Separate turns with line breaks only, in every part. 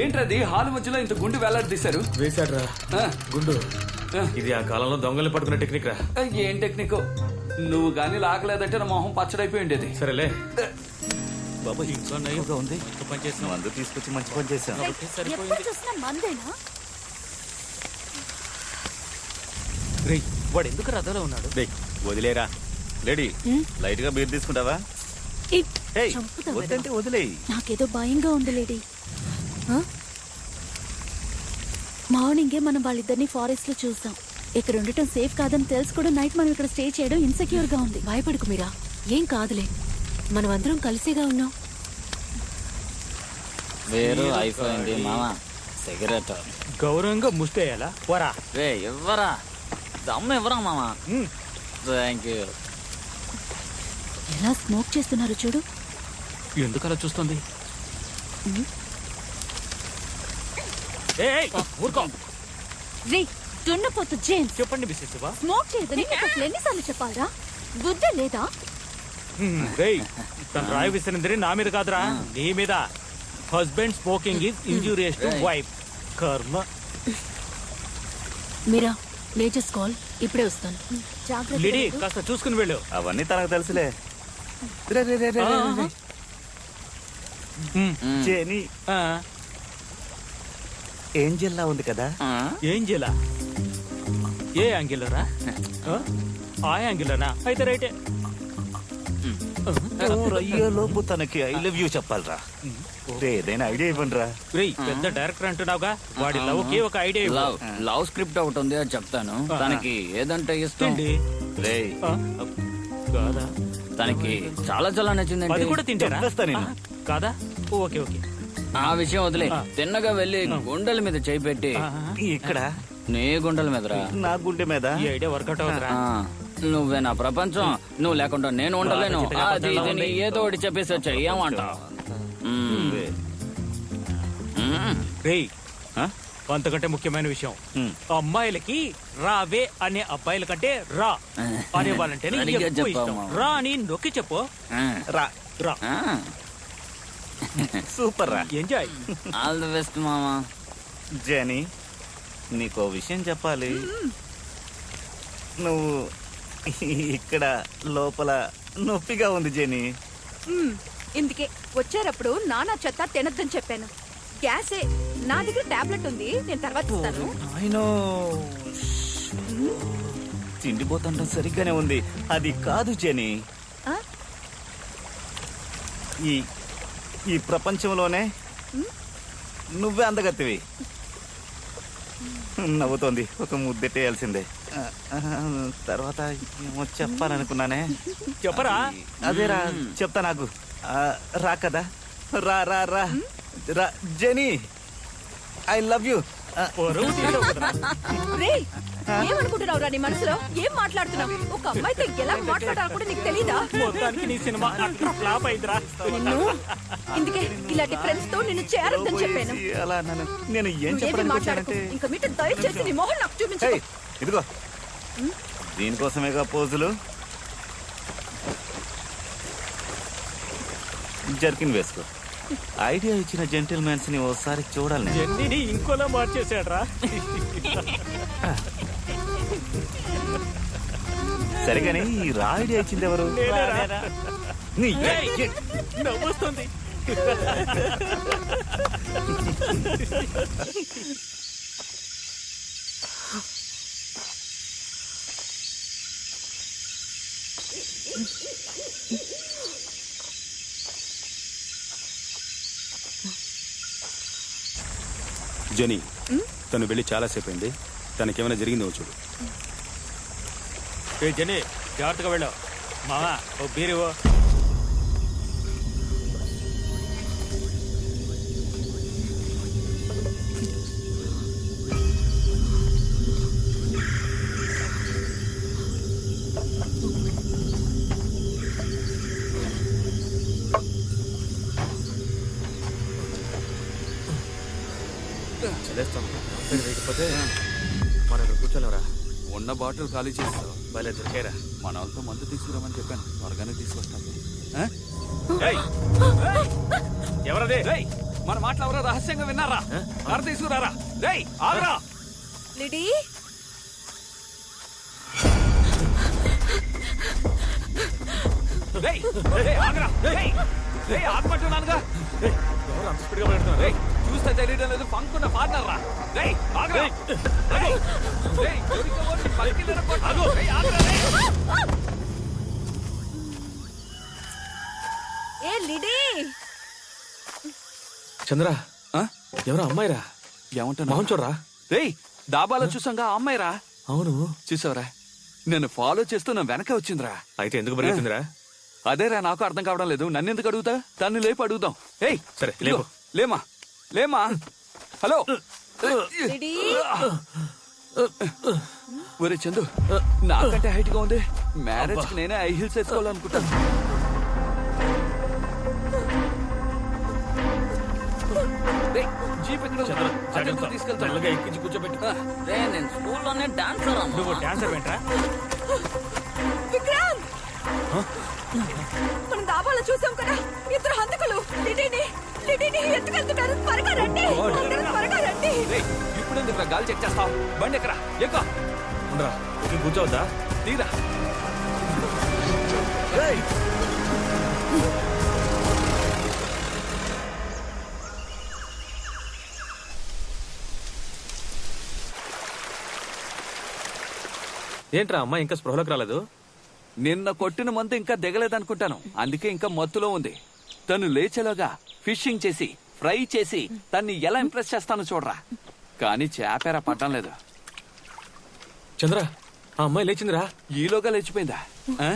ఏంట్రది hall మధ్యలో ఇంత గుండు వేలాడి తీశారు?
వేశాడ్రా గుండు. ఇది ఆ కాలంలో దొంగల్ని పట్టుకునే టెక్నిక్ రా.
ఏం టెక్నిక్? నువ్వు గానీ లాగలేదంటే నా మొహం పచ్చడైపోయి ఉండేది.
సరేలే
బాబా ఇంట్లో నయ్యగా ఉంది. పని చేసిన మందు తీసుకొచ్చి మంచి పని చేశాను. వాడు ఎందుకు రథంలో ఉన్నాడు? వదిలేరా లేడీ. లైట్ గా బీర్ తీసుకుంటావా? వద్దంటే వదిలేయి.
నాకేదో భయంగా ఉంది లేడీ. మార్నింగే మనం వాళ్ళిద్దరిని ఫారెస్ట్ లో చూసాం. ఇక్కడ ఉండటం సేఫ్ కాదని తెలుసు కూడా నైట్ మనం ఇక్కడ స్టే చేయడం ఇన్సెక్యూర్ గా ఉంది.
భయపడకు మీరా, ఏం కాదులే. మనం అందరం కలిసేగా ఉన్నాం.
వేరు అయిపోయింది మామా. సిగరెట్
గౌరవంగా ముష్టేయాలా? వరా
రే ఇవ్వరా, దమ్ము ఇవ్వరా మామా. Thank you.
ఎలా స్మోక్ చేస్తున్నారు చూడు.
ఎందుకు అలా చూస్తుంది?
రే దున్నపోతు జేమ్స్,
చెప్పండి మిస్సెస్.
స్మోక్ చేయదని నీకు ఎన్నిసార్లు చెప్పాలరా? బుద్ధి లేదా?
తను రాయి విసిరింది నా మీద కాదురా, నీ మీద. Husband smoking is injurious to wife. కర్మ.
మీరా లేటెస్ట్ కాల్, ఇప్పుడే వస్తాను.
లేడీ కాస్త చూసుకుని వెళ్ళు.
అవన్నీ తనకు తెలుసులే. జేని ఏంజెల్లా ఉంది కదా?
ఏంజెలా? ఏ యాంగిల్లోరా? ఆ యాంగిల్లోనా? అయితే రైటే.
లోపు తనకి ఐ లవ్ యూ చెప్పాలరా. ఏదైనా ఐడియా ఇవ్వండి రా.
పెద్ద డైరెక్టర్ అంటున్నావుగా, వాడి లవ్ కి ఒక ఐడియా.
లవ్ స్క్రిప్ట్ ఒకటి ఉంది, అది చెప్తాను. తనకి ఏదంటే ఇష్టం?
కాదా?
తనకి చాలా చాలా నచ్చింది.
అది కూడా తింటారా? కాదా? Okay okay.
ఆ విషయం వదిలే, తిన్నగా వెళ్ళి గుండెల మీద చేయి పెట్టి.
ఇక్కడ
నీ గుండెల మీదరా?
నా గుండె మీద.
ఈ ఐడియా వర్కౌట్ అవుతారా?
నువ్వే నా ప్రపంచం, నువ్వు లేకుండా నేను ఉండలేను. అది ఇది ఏదో ఒకటి చెప్పేసి వచ్చా. ఏమంటావు?
అంతకంటే ముఖ్యమైన విషయం, అమ్మాయిలకి రావే అనే అబ్బాయిల కంటే రా అనే వాళ్ళంటే రా అని నొక్కి చెప్పు.
రా
రా.
సూపర్ రా.
ఎంజాయ్.
ఆల్ ది బెస్ట్ మామా.
జేని, నీకో విషయం చెప్పాలి. నువ్వు ఇక్కడ లోపల నొప్పిగా ఉంది జేని.
ఇందుకే వచ్చేటప్పుడు నానా చెత్త తినద్దని చెప్పాను. గ్యాసే, నా దగ్గర టాబ్లెట్ ఉంది, నేను తర్వాత ఇస్తాను.
తిండిపోతుండడం సరిగ్గానే ఉంది. అది కాదు జేని, ఈ ప్రపంచంలోనే నువ్వే అందగత్తివి. నవ్వుతోంది. ఒక ముద్దెట్టేయాల్సిందే. తర్వాత ఏమో చెప్పాలనుకున్నానే.
చెప్పరా?
అదేరా, చెప్తా. నాకు రా కదా. రా రా రా రా జెనీ, ఐ లవ్ యూ.
ఏమనుకుంటున్నావురా నీ మనసులో? ఏం మాట్లాడుతున్నావు? ఒక అమ్మాయితో ఎలా మాట్లాడాలో కూడా నీకు తెలీదా? నిన్ను ఇందుకే ఇలాంటి ఫ్రెండ్స్ తో నిన్ను చేరొద్దని చెప్పాను.
నేను ఏం చెప్పాలంటే
ఇంకా మీట దయచేసి నీ మొహం నాకు చూపించు.
ఇదిగో దీనికోసమేగా పోజులు. జర్కిన్ వేసుకో. ఐడియా ఇచ్చిన జెంటిల్మెన్స్ ని ఓసారి చూడాలి.
జెన్నీని ఇంకోలా మార్చేసాడ్రా.
సరిగాని ఈ రా ఐడియా ఇచ్చింది ఎవరు?
నవ్వొస్తుంది.
జెనీ, తను వెళ్ళి చాలాసేపు అయింది. తనకేమైనా జరిగిందో చూడు.
జెనీ జాగ్రత్తగా వెళ్ళావు. మావా ఓ బీరువో. లేకపోతే మన కూర్చోలేవరా?
ఉన్న బాటిల్ ఖాళీ చేస్తావు.
దొరికారా?
మన వాళ్ళతో మందు తీసుకురామని చెప్పాను, త్వరగానే తీసుకొస్తాను.
వదిలే.
రేయ్ మన మాటలు ఎవరో రహస్యంగా విన్నారా? కర్ర తీసుకురారా. రేయ్ ఆగరా.
లిడీ
రేయ్ రేయ్ ఆగరా. రేయ్ రేయ్ ఆగమంటున్నానుగా.
ఎవరు అంత స్పీడ్గా పెడుతున్నారు?
రేయ్ చూస్తే తెలియడం లేదు పంకున్న పార్ట్నర్ రా. రేయ్ ఆగరా. రేయ్ రేయ్ దొరికవోని పలికి నిలబడు. రేయ్ ఆగరా. రేయ్
ఏ లిడీ
చంద్ర
ఆ?
ఎవరో అమ్మాయిరా
ఏమంటున్నా?
మొహం చూడరా.
రేయ్ దాబాలో చూసాంగా ఆ అమ్మాయిరా.
అవును.
చూసావరా నన్ను ఫాలో చేస్తూ నా వెనక వచ్చిందిరా.
అయితే ఎందుకు పరిగెత్తిందిరా?
అదేరా నాకు అర్థం కావడం లేదు. నన్ను ఎందుకు అడుగుతా? తన్ని లేపు అడుగుదాం. ఏయ్
సరే,
ఇదిగో,
లేపు.
లేమా లేమా. హలో
లిడీ
ఒరే చందు నాకంటే హైట్ గా ఉంది. మ్యారేజ్ కి నేనే హై హీల్స్ వేసుకోవాలనుకుంటాను. రేయ్, జీప్ ఎక్కడ ఉంది? అటెందుకు తీసుకెళ్తాను?
ఎక్కించి కూర్చోబెట్టి.
రే నేను స్కూల్లోనే డాన్సర్
నువ్వు డాన్సర్ వెంట్రా?
విక్రమ్ మనం దాబాలో చూసాం కదా ఇద్దరు హంతకులు లిడీని ఎత్తుకెళ్తున్నారు. త్వరగా రండి, అందరూ త్వరగా రండి.
రేయ్, ఇప్పుడు ఎందుకు గాలి చెక్ చేస్తావు? బండి ఎక్కరా ఎక్కువ
ఉండరా, ఎక్కి కూర్చోవద్దా?
తీరా.
ఏంట్రా అమ్మాయి ఇంకా స్పృహలోకి రాలేదు?
నిన్న కొట్టిన మందు ఇంకా దిగలేదనుకుంటాను. అందుకే ఇంకా మత్తులో ఉంది. తను లేచేలోగా ఫిషింగ్ చేసి ఫ్రై చేసి తన్ని ఎలా ఇంప్రెస్ చేస్తానో చూడరా. కానీ చేపేరా పడ్డం లేదు.
చంద్ర ఆ అమ్మాయి లేచిందిరా.
ఈలోగా లేచిపోయిందా? ఆ?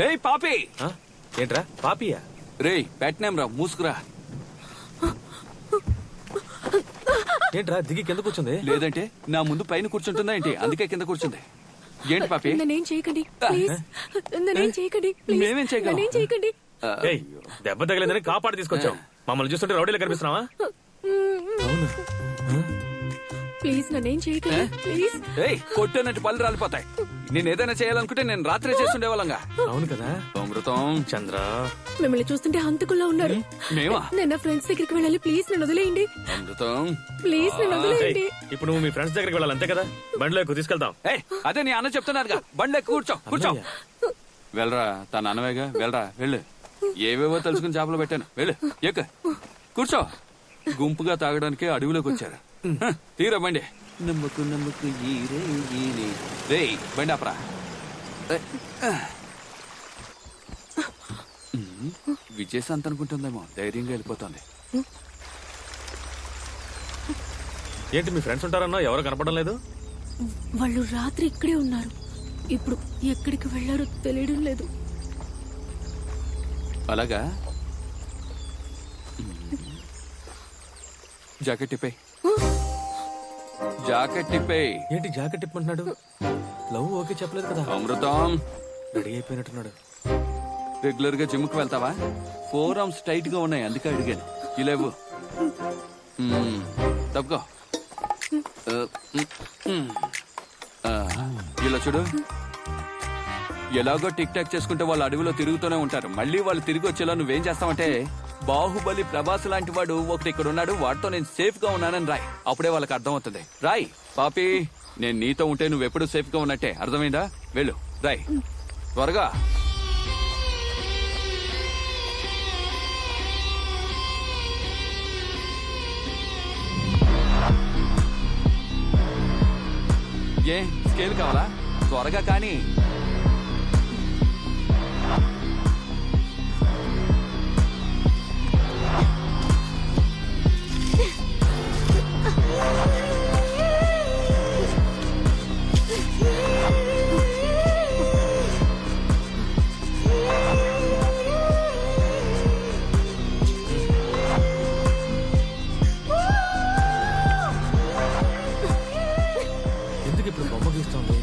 ఏయ్ పాపి.
ఆ? ఏంట్రా పాపియా?
రేయ్ పెట్టనేం రా, మూసుకురా.
ఏంట్రా దిగి కింద కూర్చుంది?
లేదంటే నా ముందు పైన కూర్చుంటుందా ఏంటి? అందుకే కింద కూర్చుంది. ఏంటి పాపి?
నన్నేం చేయకండి ప్లీజ్. నన్నేం చేయకండి ప్లీజ్.
మేమేం చేయగలం?
నన్నేం చేయకండి.
ఏయ్, దెబ్బ తగిలిందని కాపాడి తీసుకొచ్చాం. మమ్మల్ని చూస్తుంటే రౌడీలో కనిపిస్తున్నావా? అవును.
ప్లీజ్ నన్నేం చేయకండి ప్లీజ్.
ఏయ్ కొట్టనట్టు పళ్ళు రాలిపోతాయి. నేను ఏదైనా చేయాలనుకుంటే నేను రాత్రే చేస్తుండే వాళ్ళంగా.
అవును కదా
అమృతం.
చంద్ర
మిమ్మల్ని చూస్తుంటే హంతకుల్లా ఉన్నారు.
మేమా?
నేను నా ఫ్రెండ్స్ దగ్గరికి వెళ్ళాలి. ప్లీజ్ నన్ను వదిలేయండి.
అమృతం
ప్లీజ్ నన్ను వదిలేయండి.
ఇప్పుడు నువ్వు మీ ఫ్రెండ్స్ దగ్గరికి వెళ్ళాలి అంతే కదా? బండిలో ఎక్కువ తీసుకెళ్తాం.
ఏయ్ అదే నీ అన్న చెప్తున్నారుగా, బండి ఎక్కువ కూర్చో కూర్చో. వెళ్ళరా, తన అన్నవేగా, వెళ్ళరా వెళ్ళు. ఏవేవో తెలుసుకుని చేపలు పెట్టాను, వెళ్ళు ఎక్క కూర్చో. గుంపుగా తాగడానికి అడవిలోకి వచ్చారు. తీరా బండి. నమ్మకు నమ్మకు రే బండి అపరా. విజయశాంత్ అనుకుంటుందేమో, ధైర్యంగా వెళ్ళిపోతుంది.
ఏంటి మీ ఫ్రెండ్స్ ఉంటారన్నా? ఎవరు కనపడడం లేదు?
వాళ్ళు రాత్రి ఇక్కడే ఉన్నారు. ఇప్పుడు ఎక్కడికి వెళ్ళారో తెలియడం లేదు.
అలాగా? జాకెట్ ఇప్పే, జాకెట్ ఇప్పే.
ఏంటి జాకెట్ ఇప్పమంటున్నాడు? లవ్ ఓకే చెప్పలేదు కదా?
అమృతం
రెడీ అయిపోయినట్టున్నాడు.
రెగ్యులర్ గా జిమ్ కి వెళ్తావా? 4 ఆర్మ్స్ టైట్ గా ఉన్నాయి, అందుకే అడిగాను. ఇలేవు తప్పుకో. ఇలా చూడు, ఎలాగో టిక్ టాక్ చేసుకుంటే వాళ్ళు అడవిలో తిరుగుతూనే ఉంటారు. మళ్ళీ వాళ్ళు తిరిగి వచ్చేలా నువ్వేం చేస్తావంటే, బాహుబలి ప్రభాస్ లాంటి వాడు ఒకటి ఇక్కడ ఉన్నాడు, వాడితో నేను సేఫ్ గా ఉన్నానని రాయ్. అప్పుడే వాళ్ళకి అర్థం అవుతుంది. రాయ్ పాపి, నేను నీతో ఉంటే నువ్వెప్పుడు సేఫ్ గా ఉన్నట్టే. అర్థమైందా? వెళ్ళు రాయ్ త్వరగా. ఏ స్కేల్ కావాలా? త్వరగా కానీ.
ఎందుకు ఇప్పుడు బొమ్మ గీస్తోంది?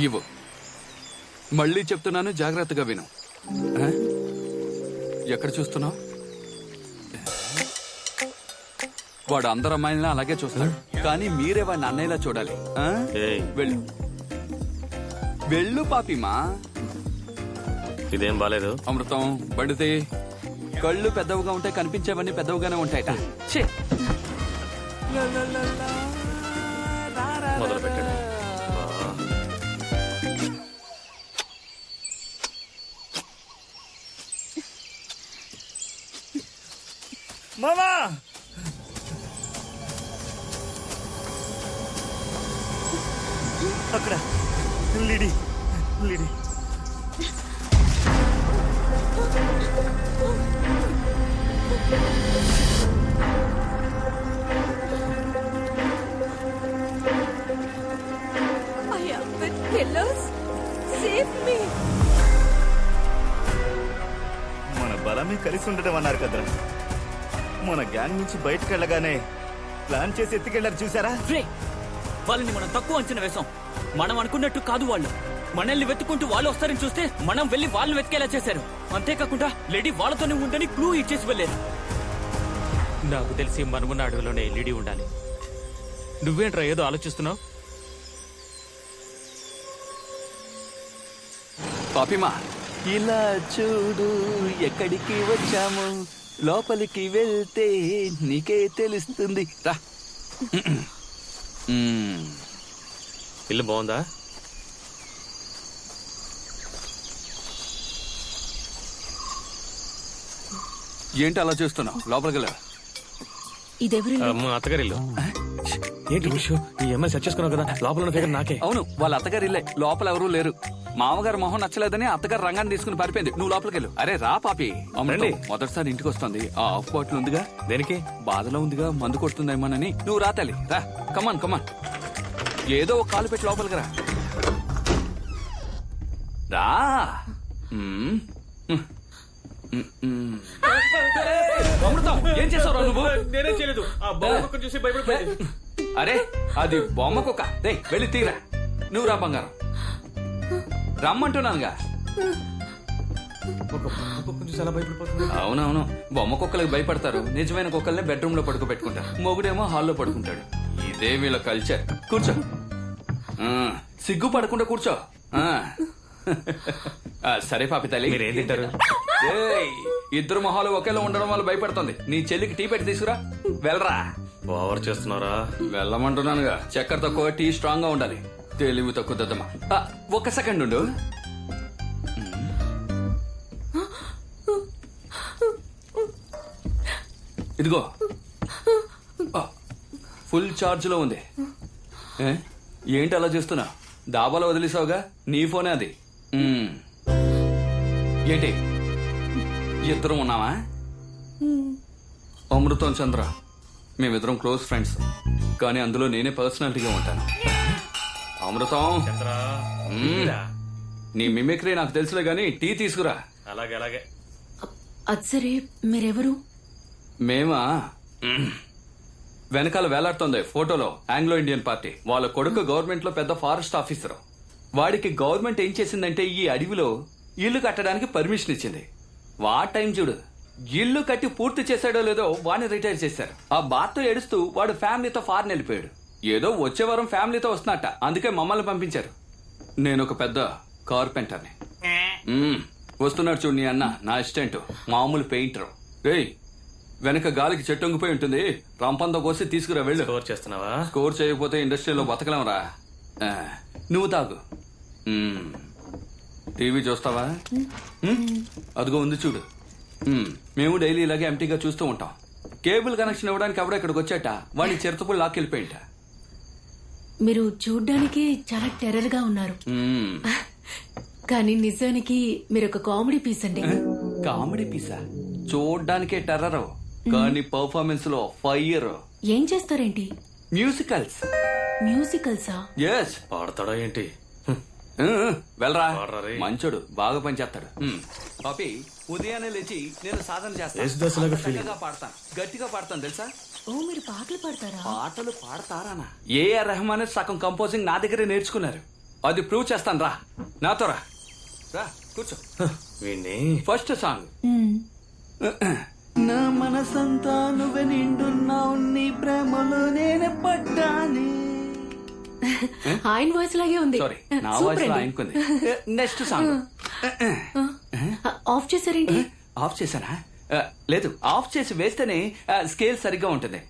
ఇవ్వు. మళ్ళీ చెప్తున్నాను, జాగ్రత్తగా విను. ఆ? ఎక్కడ చూస్తున్నావు? వాడు అందరు అమ్మాయిలా అలాగే చూస్తాడు, కానీ మీరే వాడిని అన్నయ్యలా చూడాలి. ఆ? వెళ్ళు వెళ్ళు పాపిమా.
ఇదేం బాలేదు.
అమృతం బండితే కళ్ళు పెద్దవిగా ఉంటాయి, కనిపించేవన్నీ పెద్దవిగానే ఉంటాయట. ఛీ!
మొదలు పెట్టండి.
మామా అక్కడ లిడి లిడి
I am with killers. Save me.
మన బలమే కలిసి ఉండడం అన్నారు కదరా. మన గ్యాంగ్ నుంచి బయటకు వెళ్ళగానే ప్లాన్ చేసి ఎత్తుకెళ్ళారు చూసారా?
రే, వాళ్ళని మనం తక్కువ అంచనా వేసాం. మనం అనుకున్నట్టు కాదు వాళ్ళు. మనల్ని వెతుకుంటూ వాళ్ళు వస్తారని చూస్తే మనం వెళ్లి వాళ్ళని వెతికేలా చేశారు. అంతేకాకుండా లేడీ వాళ్ళతోనే ఉందని క్లూ ఇచ్చేసి వెళ్ళారు.
నాకు తెలిసి మనమున్న అడవిలోనే లిడి ఉండాలి. నువ్వేంట్రా ఏదో ఆలోచిస్తున్నావు?
పాపిమా,
ఇలా చూడు ఎక్కడికి వచ్చాము, లోపలికి వెళ్తే నీకే తెలుస్తుంది.
రా.
ఇల్లు బాగుందా?
ఏంటి అలా చూస్తున్నావు? లోపలికి వెళ్ళా.
ఇదెవరి
అమ్మ అత్తగారి ఇల్లు. ఏంటి విషయం? ఈ అమ్మాయి సెట్ చేసుకున్నావు కదా, లోపల ఉన్న ఫిగర్ నాకే.
అవును, వాళ్ళ అత్తగారు ఇల్లే. లోపల ఎవరూ లేరు. మామగారు మొహం నచ్చలేదని అత్తగారు రంగాన్ని తీసుకుని పారిపోయింది. నువ్వు లోపలికి వెళ్ళు. అరే రా పాపి. అమ్మరండి, మొదటిసారి ఇంటికి వస్తుంది. ఆ ఆఫ్ బాటిల్ ఉందిగా,
దేనికి?
బాధలో ఉందిగా, మందు కొడుతుందేమోనని. నువ్వు రా తల్లి, రా. కమాన్ కమాన్, ఏదో ఒక కాలు పెట్టి లోపలికి రా. రా. అమృతం, ఏం చేసావు నువ్వు?
నేనే చేయలేదు. ఆ బొమ్మ చూసి భయపడిపోయింది.
అరే, అది బొమ్మ కుక్క. రే వెళ్ళి తీరా. నువ్వు రా బంగారం, రమ్మంటున్నానుగా. అవునవును, బొమ్మ కుక్కలకు భయపడతారు. నిజమైన కుక్కల్ని బెడ్రూమ్ లో పడుకోబెట్టుకుంటారు. మొగుడేమో హాల్లో పడుకుంటాడు. ఇదే వీళ్ళ కల్చర్. కూర్చో. సిగ్గుపడకుండా కూర్చో. సరే పాపి తల్లి,
మీరేం తింటారు?
ఏయ్, ఇద్దరు మొహాలు ఒకేలా ఉండడం వల్ల భయపడుతుంది. నీ చెల్లికి టీ పెట్టి తీసుకురా. వెళ్ళరా.
ఓవర్ చేస్తున్నారా?
వెళ్ళమంటున్నానుగా. చక్కెర తక్కువ, టీ స్ట్రాంగ్ గా ఉండాలి. తెలివి తక్కువ దద్దమ్మా. ఒక సెకండ్ ఉండు. ఇదిగో, ఫుల్ ఛార్జ్ లో ఉంది. ఏంటి అలా చేస్తున్నా? దాబాలో వదిలేసావుగా, నీ ఫోనే అది. ఏంటి ఇద్దరం ఉన్నావా? అమృతం చంద్ర మేమిద్దరం క్లోజ్ ఫ్రెండ్స్, కానీ అందులో నేనే పర్సనాలిటీగా ఉంటాను. అమృతం, నీ మిమిక్రీ నాకు తెలుసులే గాని టీ తీసుకురా.
అలాగే అలాగే.
అది సరే, మీరెవరు?
మేమా, వెనకాల వేలాడుతోంది ఫోటోలో ఆంగ్లో ఇండియన్ పార్టీ. వాళ్ళ కొడుకు గవర్నమెంట్ లో పెద్ద ఫారెస్ట్ ఆఫీసర్. వాడికి గవర్నమెంట్ ఏం చేసిందంటే ఈ అడవిలో ఇల్లు కట్టడానికి పర్మిషన్ ఇచ్చింది. వా టైం చూడు, ఇల్లు కట్టి పూర్తి చేశాడో లేదో వాడిని రిటైర్ చేశారు. ఆ బాధతో ఏడుస్తూ వాడు ఫ్యామిలీతో ఫారెన్ వెళ్ళిపోయాడు. ఏదో వచ్చే వారం ఫ్యామిలీతో వస్తున్నట్ట, అందుకే మమ్మల్ని పంపించారు. నేను ఒక పెద్ద కార్పెంటర్ని. వస్తున్నాడు చూడు నీ అన్న, నా అసిస్టెంట్, మామూలు పెయింటర్. ఏయ్, వెనక గాలికి చెట్టు వంగిపోయి ఉంటుంది, రంపంతో కోసి తీసుకురా. వెళ్ళు.
స్కోర్ చేస్తున్నావా?
స్కోర్ చేయకపోతే ఇండస్ట్రీలో బతకలేమరా. నువ్వు తాగు. టీవీ చూస్తావా? అదిగో ఉంది చూడు. మేము డైలీ ఇలాగే ఎంటీగా చూస్తూ ఉంటాం. కేబుల్ కనెక్షన్ ఇవ్వడానికి ఎవడో ఇక్కడికి వచ్చాట, వాడిని చిరుతపులు లాక్కెళ్ళిపోయింట.
మీరు చూడ్డానికి చాలా టెర్రర్ గా ఉన్నారు, కానీ నిజానికి మీరు ఒక కామెడీ పీస్ అండి.
కామెడీ పీసా? చూడ్డానికే టెర్రర్, కానీ పర్ఫార్మెన్స్ లో ఫైర్.
ఏం చేస్తారేంటి?
మ్యూజికల్స్.
మ్యూజికల్సా?
ఎస్.
పాడతాడా ఏంటి?
వెళ్ళరా,
పాడరా.
మంచోడు, బాగా పనిచేస్తాడు. పాపి, ఉదయాన్నే లేచి నేను సాధన
యేసుదాసులాగా
చేస్తాను.
feel.
గట్టిగా పాడతాను, గట్టిగా పాడతాను తెలుసా?
ఓ, మీరు పాటలు పాడతారా?
పాటలు పాడతారానా? ఏఆర్ రెహమాన్ సగం కంపోజింగ్ నా దగ్గరే నేర్చుకున్నారు. అది ప్రూవ్ చేస్తాను రా, నాతో రా. రా కూర్చో
వీణ్ణి
ఫస్ట్ సాంగ్
నా మనసంతా నువ్వే నిండున్నావు నీ ప్రేమలో నేనే పడ్డాని.
ఆయన వాయిస్ లాగే ఉంది.
సారీ నా
సూపర్
వాయిస్ లో
అండి.
ఆయనకుంది. నెక్స్ట్ సాంగ్
ఆఫ్ చేశారేంటి?
ఆఫ్ చేశానా లేదు, ఆఫ్ చేసి వేస్తేనే స్కేల్ సరిగ్గా ఉంటుంది.